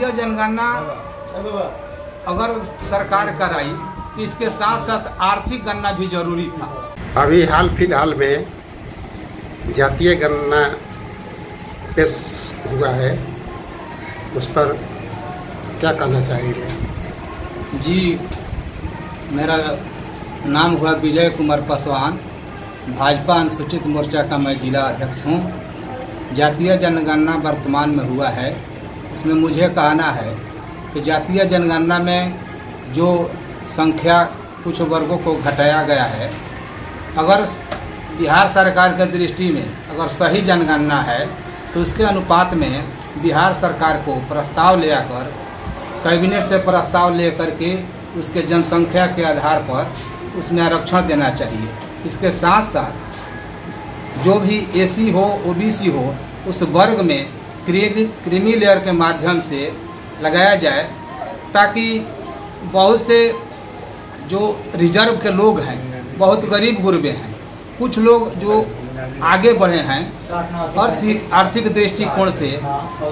जातीय जनगणना अगर सरकार कराई तो इसके साथ साथ आर्थिक गणना भी जरूरी था। अभी हाल फिलहाल में जातीय गणना पेश हुआ है, उस पर क्या कहना चाहेंगे? जी, मेरा नाम हुआ विजय कुमार पासवान, भाजपा अनुसूचित मोर्चा का मैं जिला अध्यक्ष हूँ। जातीय जनगणना वर्तमान में हुआ है, उसमें मुझे कहना है कि जातीय जनगणना में जो संख्या कुछ वर्गों को घटाया गया है, अगर बिहार सरकार की दृष्टि में अगर सही जनगणना है तो उसके अनुपात में बिहार सरकार को प्रस्ताव ले आकर कैबिनेट से प्रस्ताव लेकर के उसके जनसंख्या के आधार पर उसमें आरक्षण देना चाहिए। इसके साथ साथ जो भी एसी हो ओबीसी हो उस वर्ग में क्रीमी लेयर के माध्यम से लगाया जाए, ताकि बहुत से जो रिजर्व के लोग हैं, बहुत गरीब गुरबे हैं, कुछ लोग जो आगे बढ़े हैं आर्थिक दृष्टिकोण से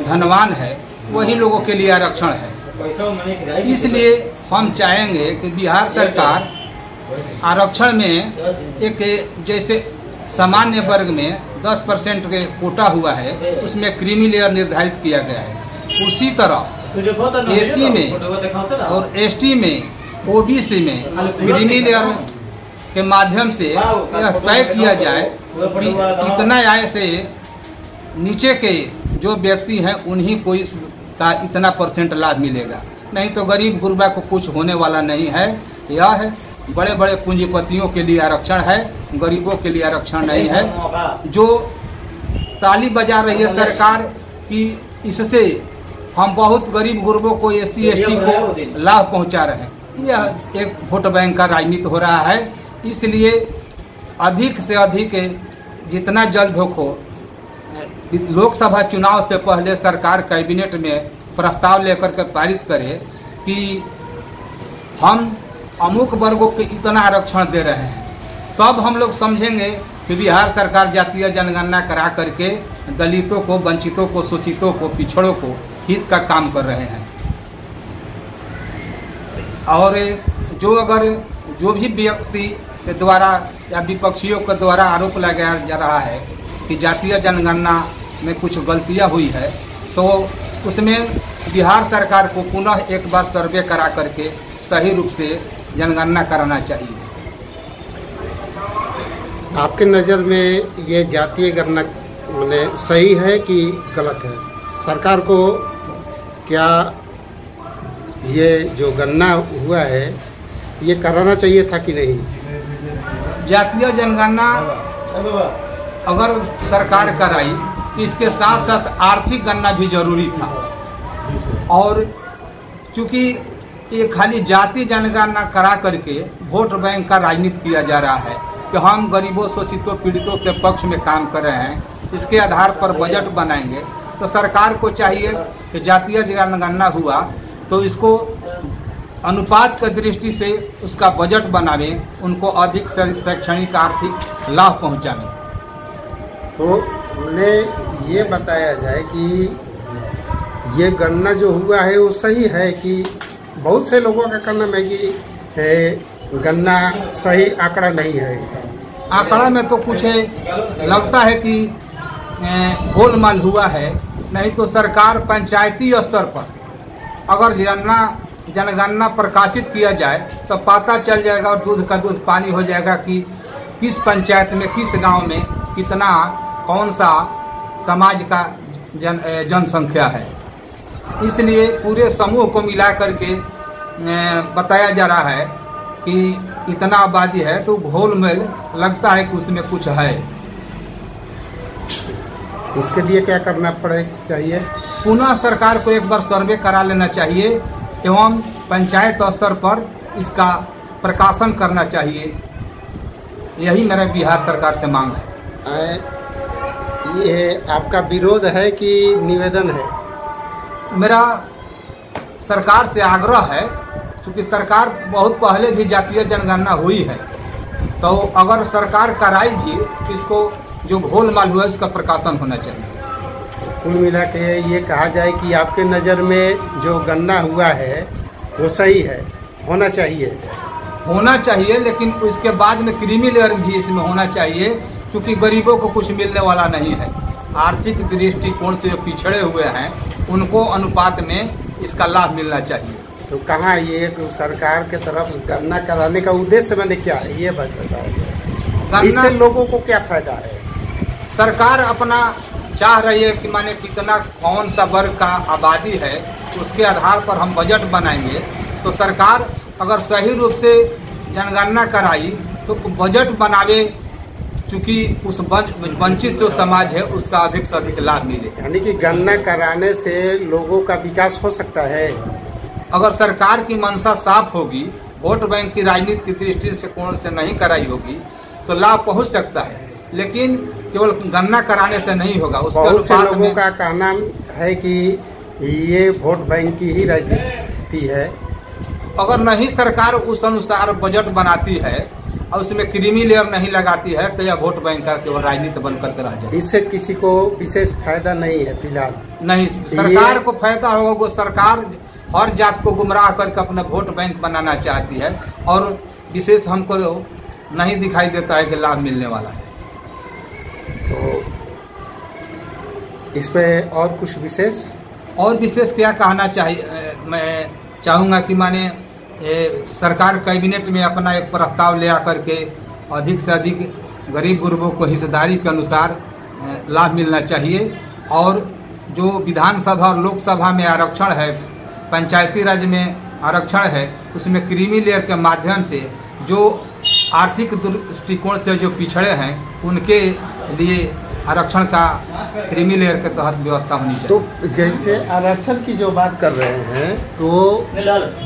धनवान है, वही लोगों के लिए आरक्षण है। इसलिए हम चाहेंगे कि बिहार सरकार आरक्षण में एक जैसे सामान्य वर्ग में 10% के कोटा हुआ है, उसमें क्रीमी लेयर निर्धारित किया गया है, उसी तरह एसी में और एसटी में ओबीसी में क्रीमी लेयर के माध्यम से यह तय किया जाए कि इतना आय से नीचे के जो व्यक्ति हैं उन्हीं को इसका इतना % लाभ मिलेगा, नहीं तो गरीब गुरबा को कुछ होने वाला नहीं है। यह है बड़े बड़े पूंजीपतियों के लिए आरक्षण है, गरीबों के लिए आरक्षण नहीं है। जो ताली बजा रही है सरकार कि इससे हम बहुत गरीब गुरबों को एससी एसटी को लाभ पहुंचा रहे हैं, यह एक वोट बैंक का राजनीति हो रहा है। इसलिए अधिक से अधिक जितना जल्द हो लोकसभा चुनाव से पहले सरकार कैबिनेट में प्रस्ताव लेकर के पारित करे कि हम अमुक वर्गों के इतना आरक्षण दे रहे हैं, तब हम लोग समझेंगे कि बिहार सरकार जातीय जनगणना करा करके दलितों को, वंचितों को, शोषितों को, पिछड़ों को हित का काम कर रहे हैं। और जो भी व्यक्ति के द्वारा या विपक्षियों के द्वारा आरोप लगाया जा रहा है कि जातीय जनगणना में कुछ गलतियां हुई है, तो उसमें बिहार सरकार को पुनः एक बार सर्वे करा करके सही रूप से जनगणना कराना चाहिए। आपके नज़र में ये जातीय गणना माने सही है कि गलत है? सरकार को क्या ये जो गणना हुआ है ये कराना चाहिए था कि नहीं? जातीय जनगणना अगर सरकार कराई तो इसके साथ साथ आर्थिक गणना भी जरूरी था। और चूँकि ये खाली जाति जनगणना करा करके वोट बैंक का राजनीति किया जा रहा है कि हम गरीबों, शोषितों, पीड़ितों के पक्ष में काम कर रहे हैं, इसके आधार पर बजट बनाएंगे, तो सरकार को चाहिए कि जातीय जनगणना हुआ तो इसको अनुपात की दृष्टि से उसका बजट बनावे, उनको अधिक शैक्षणिक आर्थिक लाभ पहुंचावे। तो उन्हें ये बताया जाए कि ये गणना जो हुआ है वो सही है कि बहुत से लोगों का कहना है कि गणना सही आंकड़ा नहीं है। आंकड़ा में तो कुछ लगता है कि गोलमाल हुआ है, नहीं तो सरकार पंचायती स्तर पर अगर जनगणना प्रकाशित किया जाए तो पता चल जाएगा और दूध का दूध पानी हो जाएगा कि किस पंचायत में, किस गांव में कितना कौन सा समाज का जनसंख्या है। इसलिए पूरे समूह को मिला करके बताया जा रहा है कि इतना आबादी है, तो घोलमेल लगता है कि उसमें कुछ है। इसके लिए क्या करना चाहिए? पुनः सरकार को एक बार सर्वे करा लेना चाहिए एवं पंचायत स्तर पर इसका प्रकाशन करना चाहिए। यही मेरा बिहार सरकार से मांग है। ये आपका विरोध है कि निवेदन है? मेरा सरकार से आग्रह है, क्योंकि सरकार बहुत पहले भी जातीय जनगणना हुई है, तो अगर सरकार कराई भी इसको जो घोलमाल हुआ इसका प्रकाशन होना चाहिए। कुल मिला के ये कहा जाए कि आपके नज़र में जो गन्ना हुआ है वो सही है, होना चाहिए, लेकिन उसके बाद में क्रीमी लेयर भी इसमें होना चाहिए, क्योंकि गरीबों को कुछ मिलने वाला नहीं है। आर्थिक दृष्टिकोण से जो पिछड़े हुए हैं उनको अनुपात में इसका लाभ मिलना चाहिए। तो कहाँ ये सरकार के तरफ गन्ना कराने का उद्देश्य मैंने क्या है ये बात बताइए, इससे लोगों को क्या फायदा है? सरकार अपना चाह रही है कि माने कितना कौन सा वर्ग का आबादी है उसके आधार पर हम बजट बनाएंगे। तो सरकार अगर सही रूप से जनगणना कराई तो बजट बनावे, चूँकि उस वंचित जो समाज है उसका अधिक से अधिक लाभ मिले। यानी कि गणना कराने से लोगों का विकास हो सकता है। अगर सरकार की मंशा साफ होगी, वोट बैंक की राजनीति की दृष्टि से कोण से नहीं कराई होगी तो लाभ पहुंच सकता है, लेकिन केवल गणना कराने से नहीं होगा। उसके बहुत से लोगों का कहना है कि ये वोट बैंक की ही राजनीति है। अगर नहीं सरकार उस अनुसार बजट बनाती है और उसमें क्रीमी लेयर नहीं लगाती है तो यह वोट बैंक का केवल राजनीति बन करके रह जाए। इससे किसी को विशेष फायदा नहीं है फिलहाल। नहीं, सरकार को फायदा होगा। सरकार हर जात को गुमराह करके अपना वोट बैंक बनाना चाहती है और विशेष हमको नहीं दिखाई देता है कि लाभ मिलने वाला है। तो इस पे और कुछ विशेष क्या कहना चाहिए, मैं चाहूँगा कि माने सरकार कैबिनेट में अपना एक प्रस्ताव ले आकर के अधिक से अधिक गरीब गुरबों को हिस्सेदारी के अनुसार लाभ मिलना चाहिए। और जो विधानसभा और लोकसभा में आरक्षण है, पंचायती राज में आरक्षण है, उसमें क्रीमी लेयर के माध्यम से जो आर्थिक दृष्टिकोण से जो पिछड़े हैं उनके लिए आरक्षण का क्रीमी लेयर के तहत व्यवस्था होनी चाहिए। तो जैसे आरक्षण की जो बात कर रहे हैं तो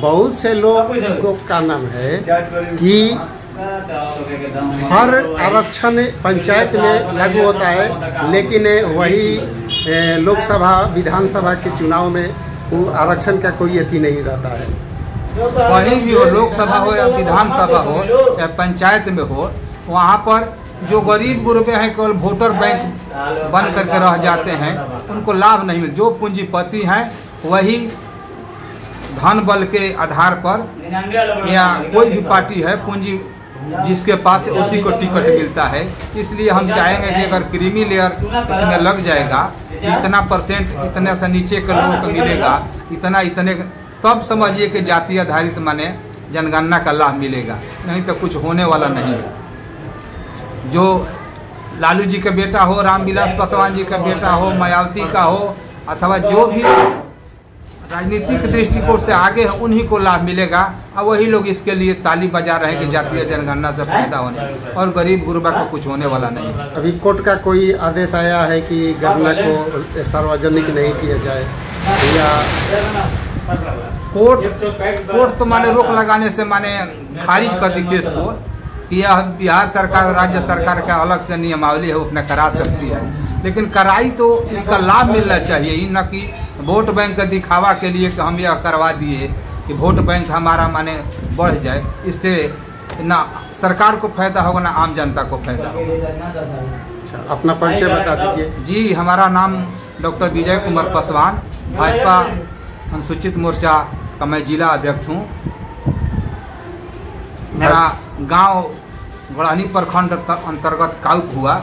बहुत से लोग का नाम है कि हर आरक्षण पंचायत में लागू होता है, लेकिन वही लोकसभा विधानसभा के चुनाव में वो आरक्षण का कोई अति नहीं रहता है। कहीं भी हो, लोकसभा हो या विधानसभा हो चाहे पंचायत में हो, वहाँ पर जो गरीब गुरबे हैं केवल वोटर बैंक बन करके रह जाते हैं, उनको लाभ नहीं मिल। जो पूंजीपति हैं वही धन बल के आधार पर या कोई भी पार्टी है पूंजी जिसके पास उसी को टिकट मिलता है। इसलिए हम चाहेंगे कि अगर क्रीमी लेयर इसमें लग जाएगा, इतना परसेंट इतने से नीचे के लोगों को मिलेगा, इतने तब समझिए कि जाति आधारित माने जनगणना का लाभ मिलेगा, नहीं तो कुछ होने वाला नहीं है। जो लालू जी का बेटा हो, रामविलास पासवान जी का बेटा हो, मायावती का हो, अथवा जो भी राजनीतिक दृष्टिकोण से आगे है उन्हीं को लाभ मिलेगा। और वही लोग इसके लिए ताली बजा रहे हैं कि जातीय जनगणना से फायदा होने, और गरीब गुरबा को कुछ होने वाला नहीं। अभी कोर्ट का कोई आदेश आया है कि गणना को सार्वजनिक नहीं किया जाए, या कोर्ट तो माने रोक लगाने से माने खारिज कर दी केस को कि यह बिहार सरकार राज्य सरकार का अलग से नियमावली है, वो अपना करा सकती है, लेकिन कराई तो इसका लाभ मिलना चाहिए, न कि वोट बैंक का दिखावा के लिए कि हम यह करवा दिए कि वोट बैंक हमारा माने बढ़ जाए। इससे ना सरकार को फायदा होगा ना आम जनता को फायदा होगा। अपना परिचय बता दीजिए। जी, हमारा नाम डॉक्टर विजय कुमार पासवान, भाजपा अनुसूचित मोर्चा का मैं जिला अध्यक्ष हूँ। मेरा गांव गढ़ानी प्रखंड अंतर्गत काउप हुआ।